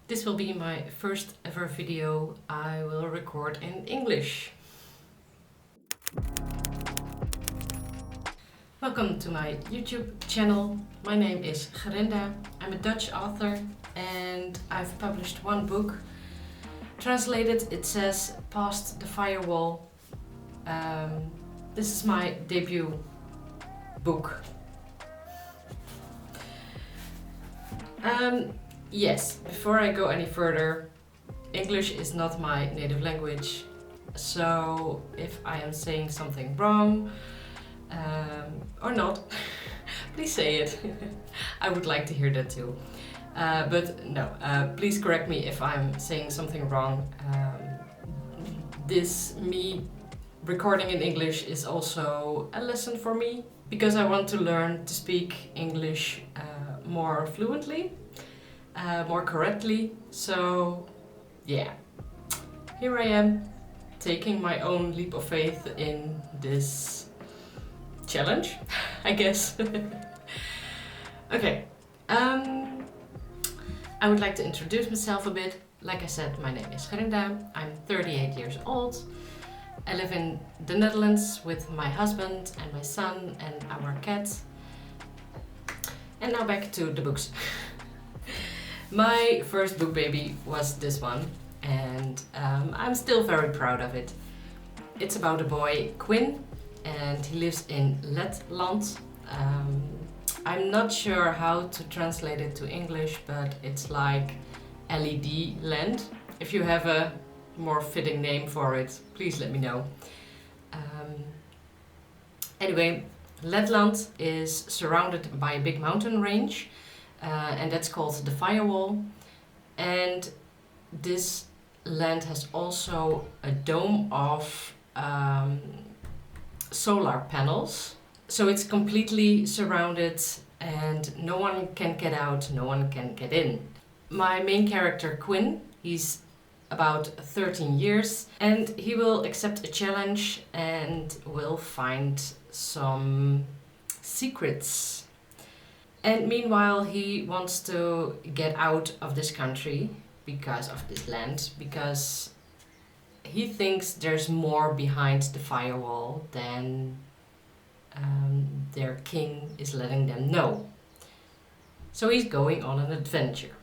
This will be my first ever video I will record in English. Welcome to my YouTube channel. My name is Gerinda. I'm a Dutch author and I've published one book. Translated, it says Past the Firewall. This is my debut book. Yes, before I go any further, English is not my native language, so if I am saying something wrong or not, please say it. I would like to hear that too. But no, please correct me if I'm saying something wrong. Me recording in English is also a lesson for me because I want to learn to speak English more fluently, more correctly. So yeah, here I am taking my own leap of faith in this challenge, I guess. Okay, I would like to introduce myself a bit. Like I said, my name is Gerinda. I'm 38 years old. I live in the Netherlands with my husband and my son and our cat. And now back to the books. My first book baby was this one, and I'm still very proud of it. It's about a boy, Quinn, and he lives in Letland. I'm not sure how to translate it to English, but it's like LED land. If you have a more fitting name for it, please let me know. Anyway, Letland is surrounded by a big mountain range, and that's called the Firewall. And this land has also a dome of solar panels. So it's completely surrounded and no one can get out, no one can get in. My main character, Quinn, he's about 13 years and he will accept a challenge and will find some secrets. And meanwhile he wants to get out of this country because of this land, because he thinks there's more behind the firewall than their king is letting them know. So he's going on an adventure.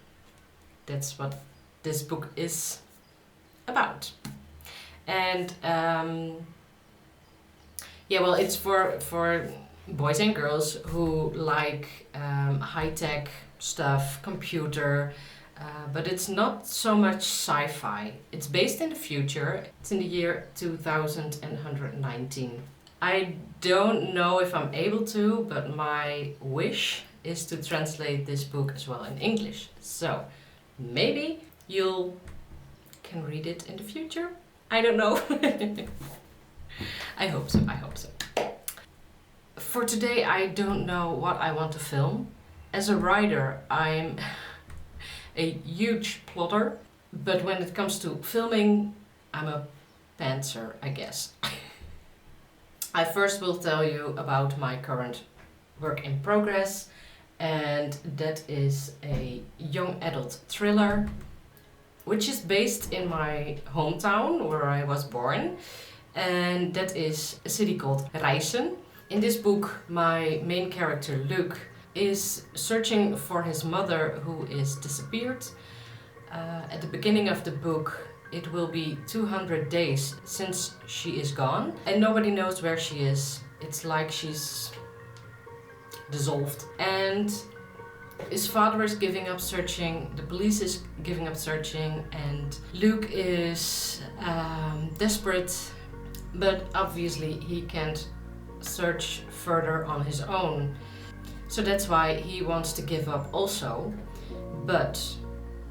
That's what this book is about. And yeah, well, it's for boys and girls who like high-tech stuff, computer, but it's not so much sci-fi. It's based in the future. It's in the year 2119. I don't know if I'm able to, but my wish is to translate this book as well in English. So maybe you can read it in the future. I don't know. I hope so, I hope so. For today, I don't know what I want to film. As a writer, I'm a huge plotter, but when it comes to filming, I'm a pantser, I guess. I first will tell you about my current work in progress, and that is a young adult thriller, which is based in my hometown where I was born, and that is a city called Rijssen. In this book, my main character, Luke, is searching for his mother who is disappeared. At the beginning of the book, it will be 200 days since she is gone, and nobody knows where she is. It's like she's dissolved. And his father is giving up searching, the police is giving up searching, and Luke is desperate, but obviously he can't search further on his own. So that's why he wants to give up also. But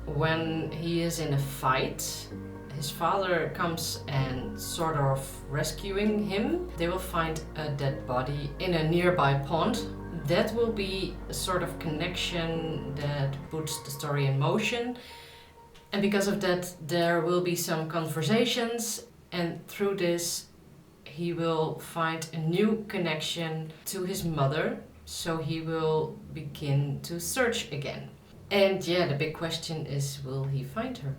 when he is in a fight, his father comes and sort of rescuing him. They will find a dead body in a nearby pond. That will be a sort of connection that puts the story in motion. And because of that, there will be some conversations, and through this he will find a new connection to his mother, so he will begin to search again. And yeah, the big question is, will he find her?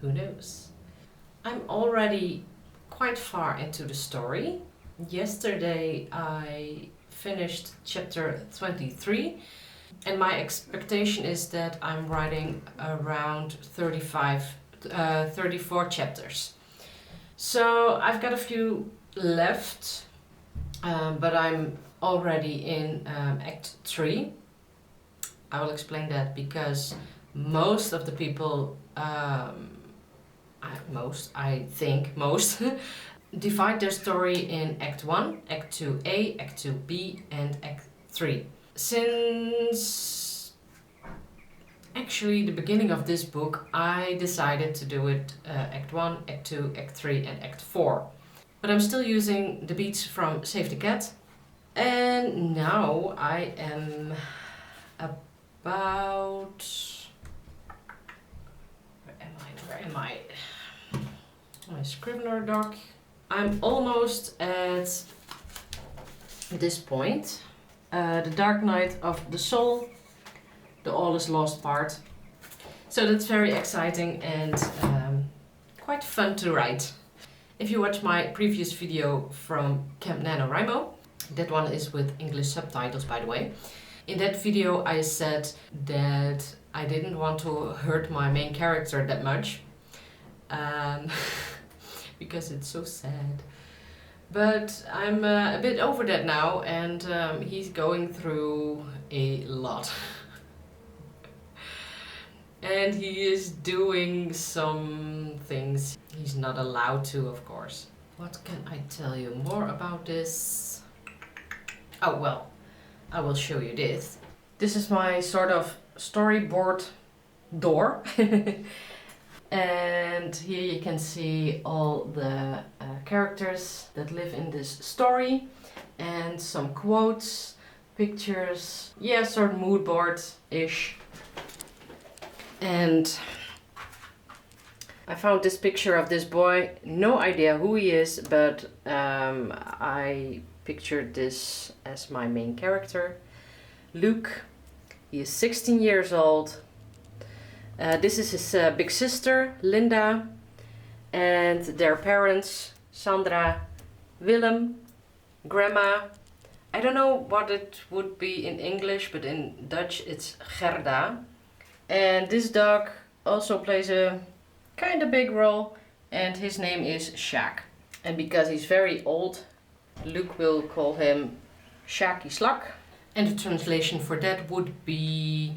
Who knows? I'm already quite far into the story. Yesterday I finished chapter 23, and my expectation is that I'm writing around 34 chapters. So I've got a few left, but I'm already in Act 3. I will explain that because most of the people, I think most, divide their story in Act 1, Act 2A, Act 2B and Act 3. Since actually the beginning of this book, I decided to do it Act 1, Act 2, Act 3 and Act 4. But I'm still using the beats from Save the Cat. And now I am about... Where am I? My Scrivener doc. I'm almost at this point. The Dark Night of the Soul, the All is Lost part. So that's very exciting and quite fun to write. If you watch my previous video from Camp NaNoWriMo, that one is with English subtitles, by the way. In that video I said that I didn't want to hurt my main character that much. Because it's so sad. But I'm a bit over that now, and he's going through a lot. And he is doing some things he's not allowed to, of course. What can I tell you more about this? Oh well, I will show you this. This is my sort of storyboard door. And here you can see all the characters that live in this story and some quotes, pictures, yeah, sort of mood board-ish. And I found this picture of this boy, no idea who he is, but I pictured this as my main character, Luke. He is 16 years old. This is his big sister, Linda, and their parents, Sandra, Willem, Grandma. I don't know what it would be in English, but in Dutch it's Gerda. And this dog also plays a kind of big role, and his name is Sjaak. And because he's very old, Luke will call him Sjaakie Slak. And the translation for that would be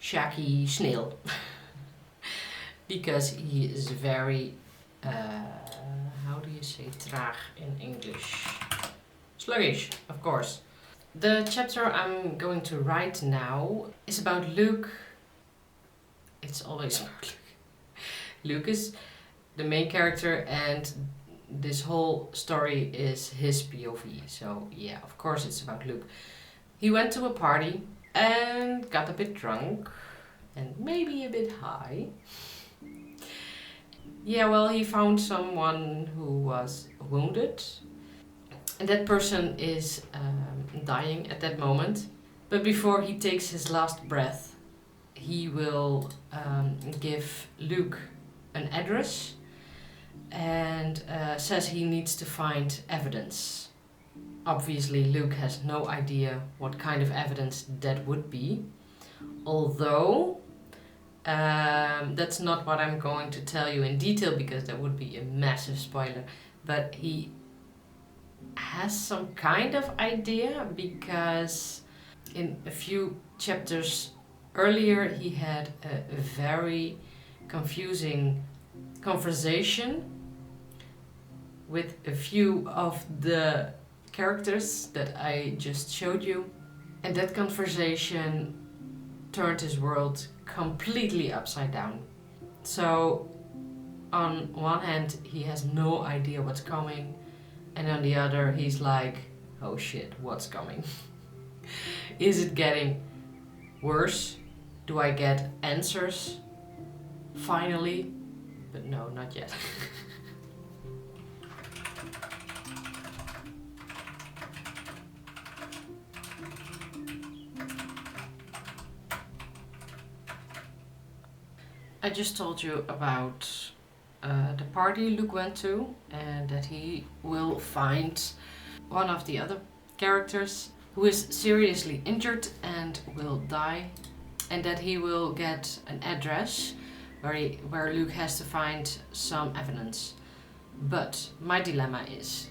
Sjaakie Sneeuw. Because he is very, how do you say traag in English? Sluggish, of course. The chapter I'm going to write now is about Luke. It's always about Luke. Luke is the main character, and this whole story is his POV. So yeah, of course it's about Luke. He went to a party and got a bit drunk and maybe a bit high. Yeah, well, he found someone who was wounded, and that person is dying at that moment. But before he takes his last breath, he will give Luke an address and says he needs to find evidence. Obviously, Luke has no idea what kind of evidence that would be, although that's not what I'm going to tell you in detail because that would be a massive spoiler. But he has some kind of idea because in a few chapters earlier he had a very confusing conversation with a few of the characters that I just showed you, and that conversation turned his world completely upside down. So on one hand he has no idea what's coming, and on the other he's like, oh shit, what's coming? Is it getting worse? Do I get answers finally? But no, not yet. I just told you about the party Luke went to, and that he will find one of the other characters who is seriously injured and will die, and that he will get an address where Luke has to find some evidence. But my dilemma is,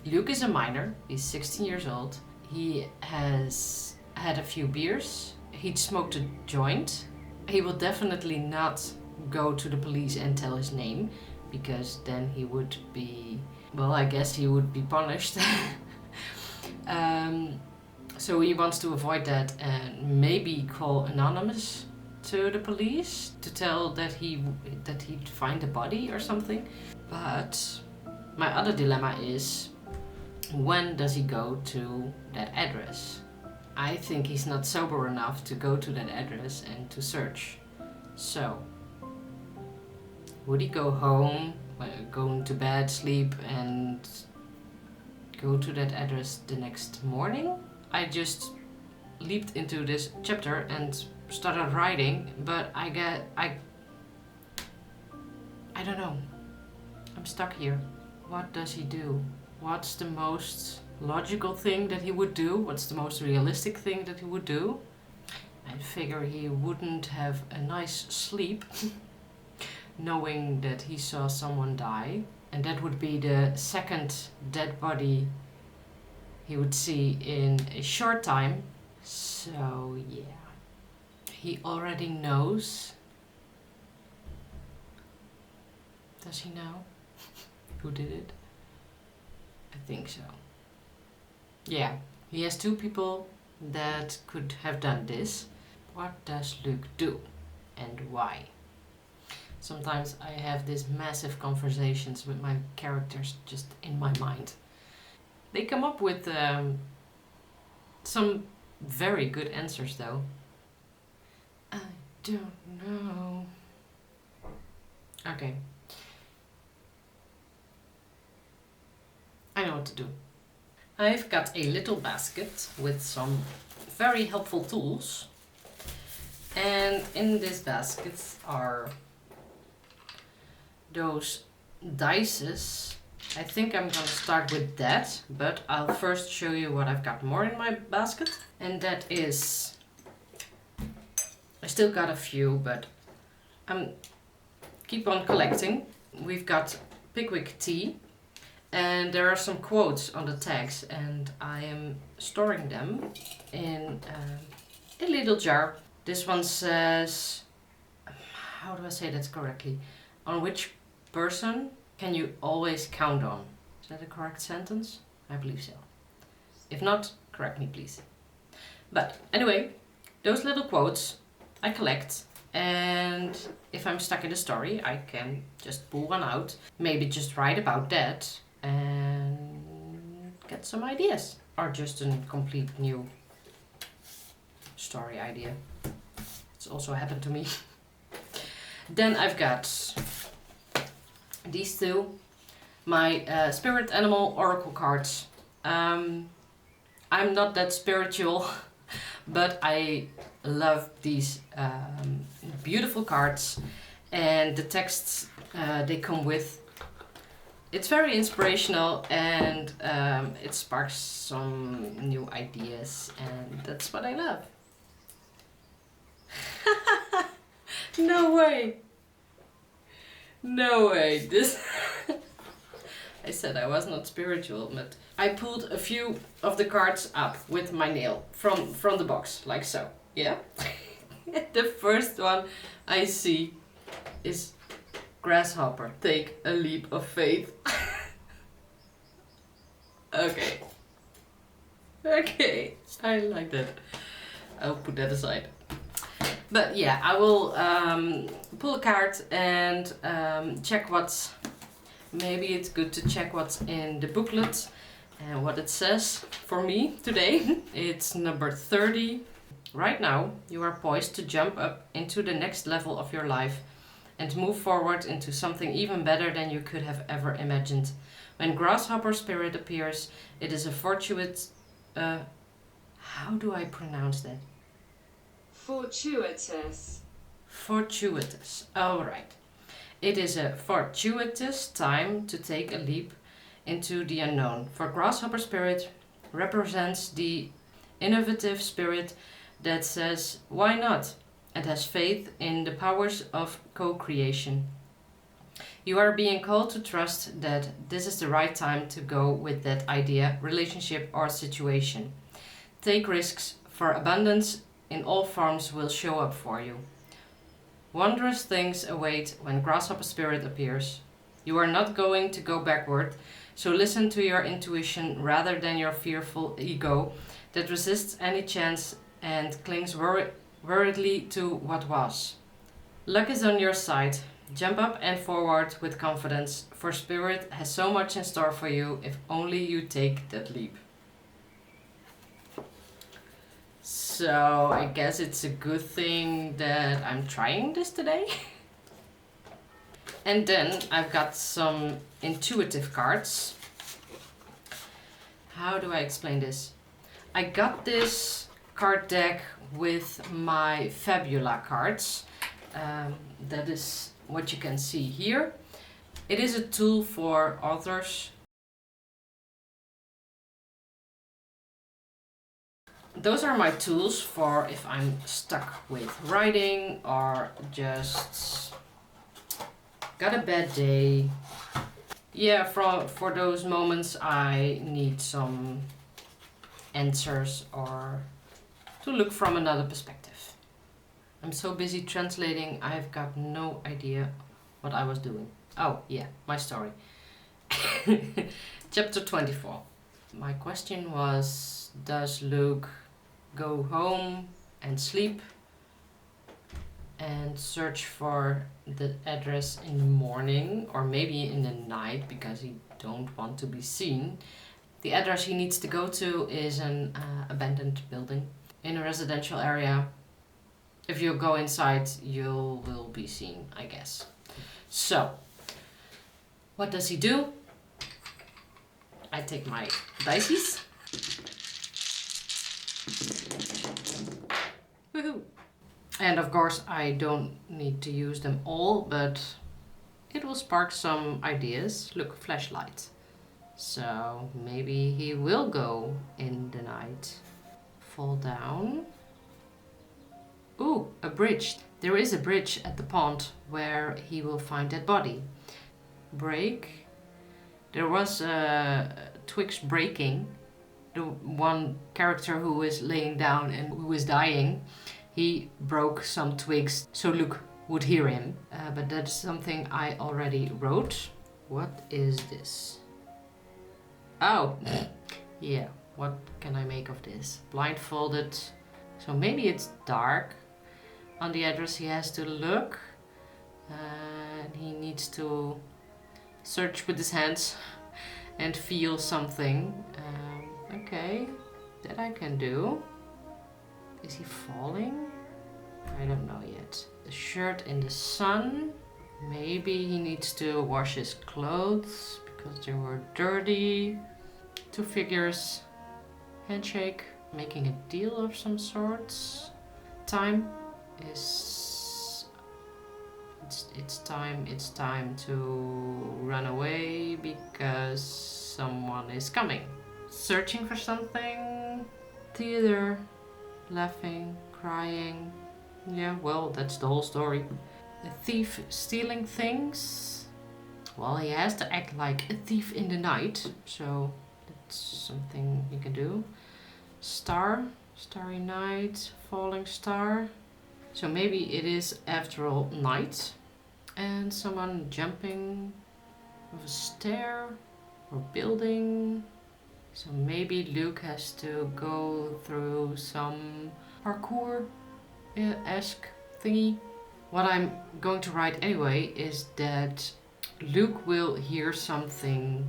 Luke is a minor, he's 16 years old, he has had a few beers, he'd smoked a joint. He will definitely not go to the police and tell his name, because then he would be, well, I guess he would be punished. So he wants to avoid that and maybe call anonymous to the police to tell that he'd find a body or something. But my other dilemma is, when does he go to that address? I think he's not sober enough to go to that address and to search. So, would he go home, go to bed, sleep, and go to that address the next morning? I just leaped into this chapter and started writing, but I don't know. I'm stuck here. What does he do? What's the most logical thing that he would do? What's the most realistic thing that he would do? I figure he wouldn't have a nice sleep knowing that he saw someone die, and that would be the second dead body he would see in a short time. So yeah, he already knows. Does he know who did it? I think so. Yeah, he has two people that could have done this. What does Luke do and why? Sometimes I have these massive conversations with my characters just in my mind. They come up with some very good answers though. I don't know. Okay. I know what to do. I've got a little basket with some very helpful tools. And in this basket are those dices. I think I'm gonna start with that, but I'll first show you what I've got more in my basket. And that is, I still got a few, but I'm keep on collecting. We've got Pickwick tea, and there are some quotes on the tags, and I am storing them in a little jar. This one says, how do I say that correctly? On which person can you always count on? Is that a correct sentence? I believe so. If not, correct me please. But anyway, those little quotes I collect, and if I'm stuck in a story, I can just pull one out, maybe just write about that and get some ideas, or just a complete new story idea. It's also happened to me. Then I've got these two, my spirit animal oracle cards. I'm not that spiritual, but I love these beautiful cards, and the texts they come with. It's very inspirational, and it sparks some new ideas, and that's what I love. No way! No way! This I said I was not spiritual, but I pulled a few of the cards up with my nail from the box, like so. Yeah? The first one I see is Grasshopper, take a leap of faith. Okay. Okay, I like that. I'll put that aside. But yeah, I will pull a card and check what's... Maybe it's good to check what's in the booklet and what it says for me today. It's number 30. Right now, you are poised to jump up into the next level of your life and move forward into something even better than you could have ever imagined. When Grasshopper Spirit appears, it is a fortuitous... how do I pronounce that? Fortuitous. Fortuitous. Alright. It is a fortuitous time to take a leap into the unknown. For Grasshopper Spirit represents the innovative spirit that says, why not? And has faith in the powers of co-creation. You are being called to trust that this is the right time to go with that idea, relationship, or situation. Take risks, for abundance in all forms will show up for you. Wondrous things await when Grasshopper Spirit appears. You are not going to go backward, so listen to your intuition rather than your fearful ego that resists any chance and clings worriedly to what was. Luck is on your side. Jump up and forward with confidence, for Spirit has so much in store for you if only you take that leap. So I guess it's a good thing that I'm trying this today. And then I've got some intuitive cards. How do I explain this? I got this card deck with my Fabula cards. That is what you can see here. It is a tool for authors. Those are my tools for if I'm stuck with writing or just got a bad day. Yeah, for those moments I need some answers or to look from another perspective. I'm so busy translating, I've got no idea what I was doing. Oh yeah, my story. Chapter 24. My question was, does Luke go home and sleep and search for the address in the morning or maybe in the night because he don't want to be seen? The address he needs to go to is an abandoned building in a residential area. If you go inside, you will be seen, I guess. So, what does he do? I take my dices. Woohoo! And of course, I don't need to use them all, but it will spark some ideas. Look, flashlight. So maybe he will go in the night. Fall down. Ooh, a bridge. There is a bridge at the pond where he will find that body. Break. There was twigs breaking. The one character who is laying down and who is dying, he broke some twigs so Luke would hear him. But that's something I already wrote. What is this? Oh, yeah. What can I make of this? Blindfolded. So maybe it's dark. On the address he has to look. And he needs to search with his hands and feel something. Okay, that I can do. Is he falling? I don't know yet. The shirt in the sun. Maybe he needs to wash his clothes because they were dirty. Two figures. Handshake. Making a deal of some sorts. Time is... It's time to run away because someone is coming. Searching for something. Theater. Laughing. Crying. Yeah, well, that's the whole story. A thief stealing things. Well, he has to act like a thief in the night, so that's something he can do. Star. Starry night. Falling star. So maybe it is after all night. And someone jumping off a stair or building. So maybe Luke has to go through some parkour-esque thingy. What I'm going to write anyway is that Luke will hear something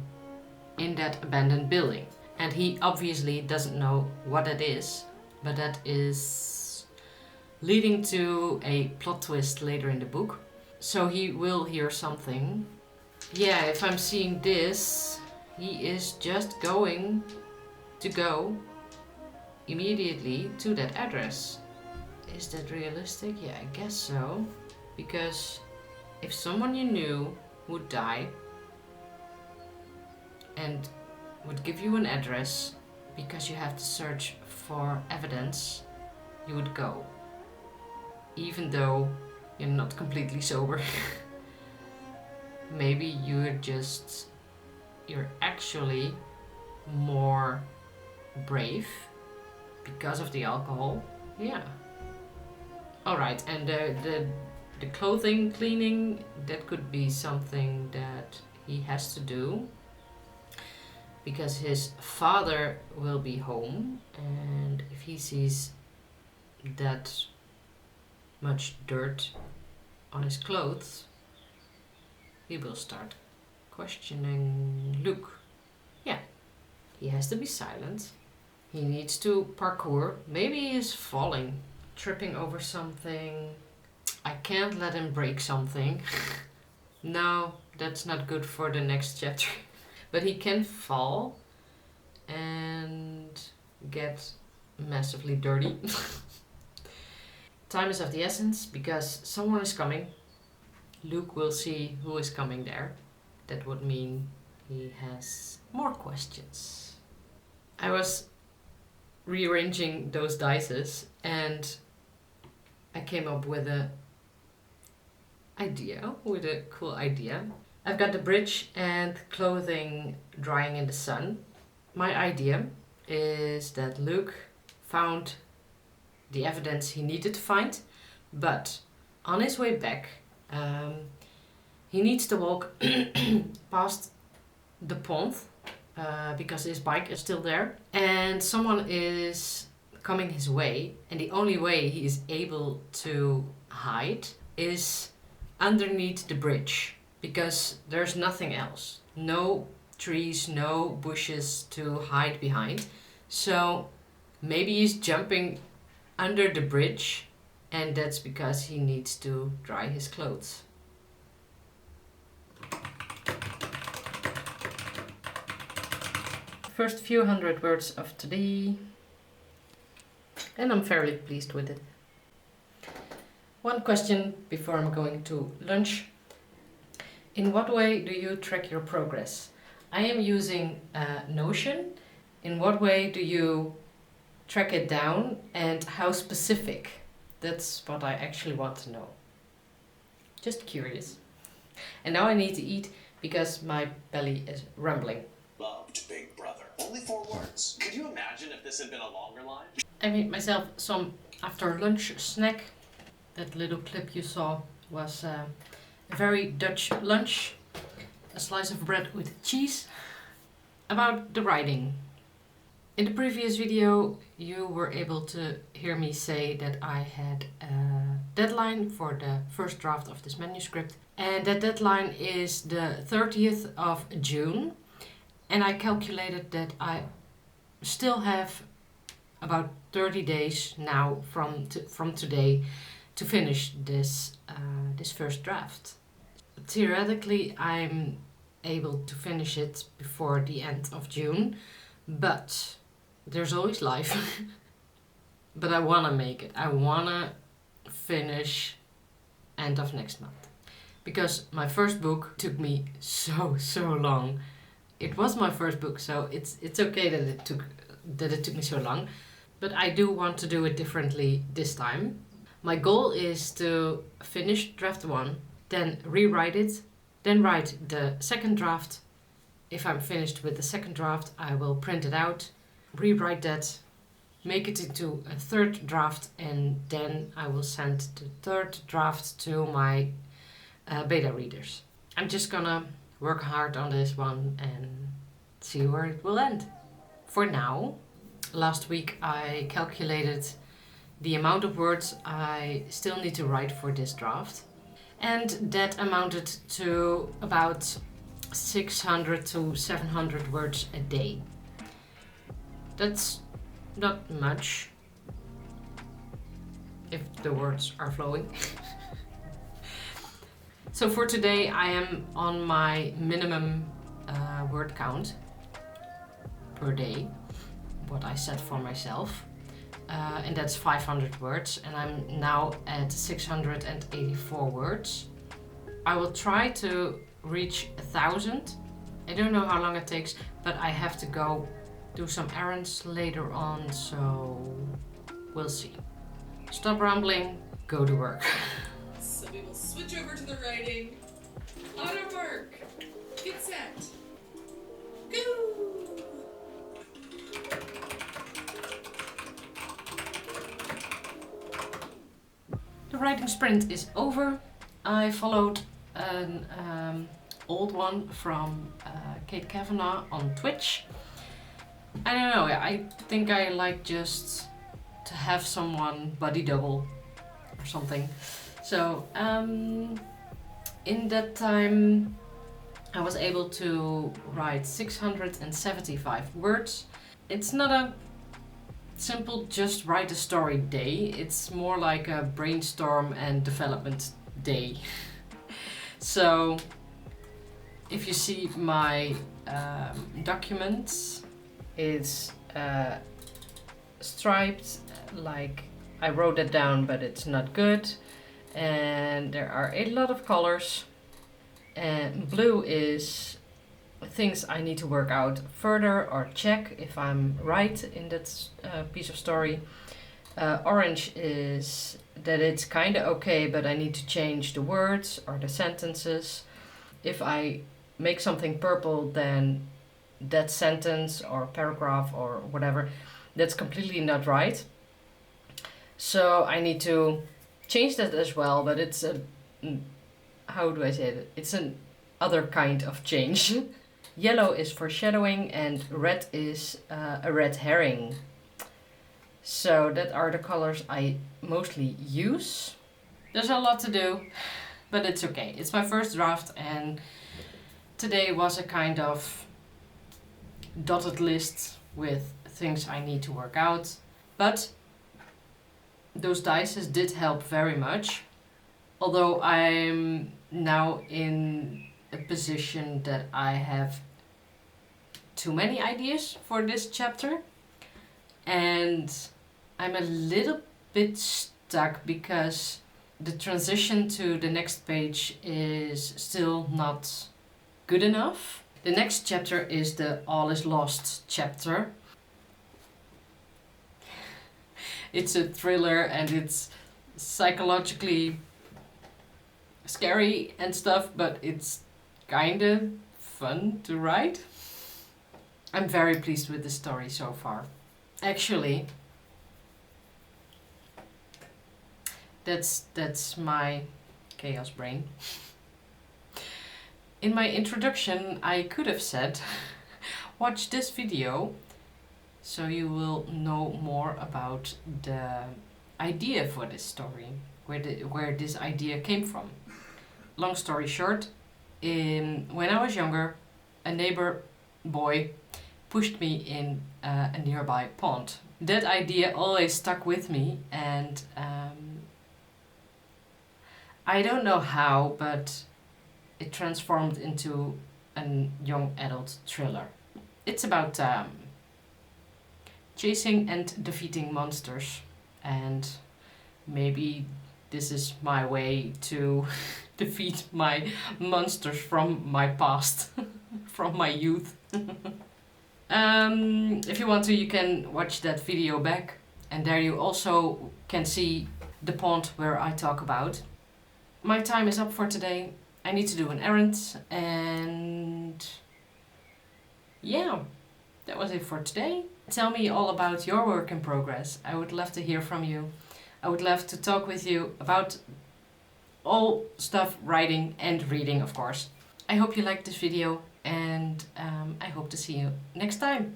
in that abandoned building. And he obviously doesn't know what it is, but that is leading to a plot twist later in the book. So he will hear something. Yeah, if I'm seeing this, he is just going to go immediately to that address. is that realistic? Yeah, I guess so. Because if someone you knew would die and would give you an address because you have to search for evidence, you would go. Even though you're not completely sober. Maybe you're actually more brave because of the alcohol. Yeah. Alright, and the clothing cleaning, that could be something that he has to do because his father will be home, and if he sees that much dirt on his clothes, he will start questioning Luke. Yeah, he has to be silent. He needs to parkour. Maybe he is falling, tripping over something. I can't let him break something. No, that's not good for the next chapter. But he can fall and get massively dirty. Time is of the essence because someone is coming. Luke will see who is coming there. That would mean he has more questions. I was rearranging those dices and I came up with a cool idea. I've got the bridge and clothing drying in the sun. My idea is that Luke found the evidence he needed to find, but on his way back, he needs to walk past the pond because his bike is still there, and someone is coming his way, and the only way he is able to hide is underneath the bridge because there's nothing else. No trees, no bushes to hide behind. So maybe he's jumping under the bridge, and that's because he needs to dry his clothes. First few hundred words of today, and I'm fairly pleased with it. One question before I'm going to lunch. In what way do you track your progress? I am using Notion. In what way do you track it down, and how specific? That's what I actually want to know. Just curious. And now I need to eat because my belly is rumbling. Loved Big Brother. Only 4 words. Could you imagine if this had been a longer line? I made myself some after lunch snack. That little clip you saw was a very Dutch lunch. A slice of bread with cheese. About the writing. In the previous video you were able to hear me say that I had a deadline for the first draft of this manuscript, and that deadline is the 30th of June, and I calculated that I still have about 30 days now from today to finish this first draft. Theoretically I'm able to finish it before the end of June, but there's always life. But I wanna make it. I wanna finish end of next month. Because my first book took me so long. It was my first book, so it's okay that it took me so long. But I do want to do it differently this time. My goal is to finish draft 1, then rewrite it, then write the second draft. If I'm finished with the second draft, I will print it out, rewrite that, make it into a third draft, and then I will send the third draft to my beta readers. I'm just gonna work hard on this one and see where it will end. For now, last week I calculated the amount of words I still need to write for this draft, and that amounted to about 600 to 700 words a day. That's not much if the words are flowing. So for today I am on my minimum word count per day, what I set for myself. and that's 500 words, and I'm now at 684 words. I will try to reach 1,000. I don't know how long it takes, but I have to go do some errands later on, so we'll see. Stop rambling, go to work. So we will switch over to the writing. On our mark. Get set. Go! The writing sprint is over. I followed an old one from Kate Kavanagh on Twitch. I don't know, I think I like just to have someone buddy double or something. So in that time I was able to write 675 words. It's not a simple just write a story day, it's more like a brainstorm and development day. So if you see my documents, it's striped, like I wrote it down but it's not good, and there are a lot of colors, and blue is things I need to work out further or check if I'm right in that piece of story. Orange is that it's kinda okay, but I need to change the words or the sentences. If I make something purple, then that sentence or paragraph or whatever, that's completely not right. So I need to change that as well, but it's a, how do I say it? It's an other kind of change. Yellow is foreshadowing and red is a red herring. So that are the colors I mostly use. There's a lot to do, but it's okay. It's my first draft, and today was a kind of dotted list with things I need to work out. But those dices did help very much. Although I'm now in a position that I have too many ideas for this chapter, and I'm a little bit stuck because the transition to the next page is still not good enough. The next chapter is the All is Lost chapter. It's a thriller and it's psychologically scary and stuff, but it's kinda fun to write. I'm very pleased with the story so far. Actually, that's my chaos brain. In my introduction, I could have said, watch this video so you will know more about the idea for this story, where this idea came from. Long story short, when I was younger, a neighbor boy pushed me in a nearby pond. That idea always stuck with me, and I don't know how, but it transformed into a young adult thriller. It's about chasing and defeating monsters, and maybe this is my way to defeat my monsters from my past, from my youth. If you want to, you can watch that video back, and there you also can see the pond where I talk about. My time is up for today. I need to do an errand, and yeah, that was it for today. Tell me all about your work in progress. I would love to hear from you. I would love to talk with you about all stuff writing and reading, of course. I hope you liked this video, and I hope to see you next time.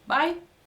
Bye!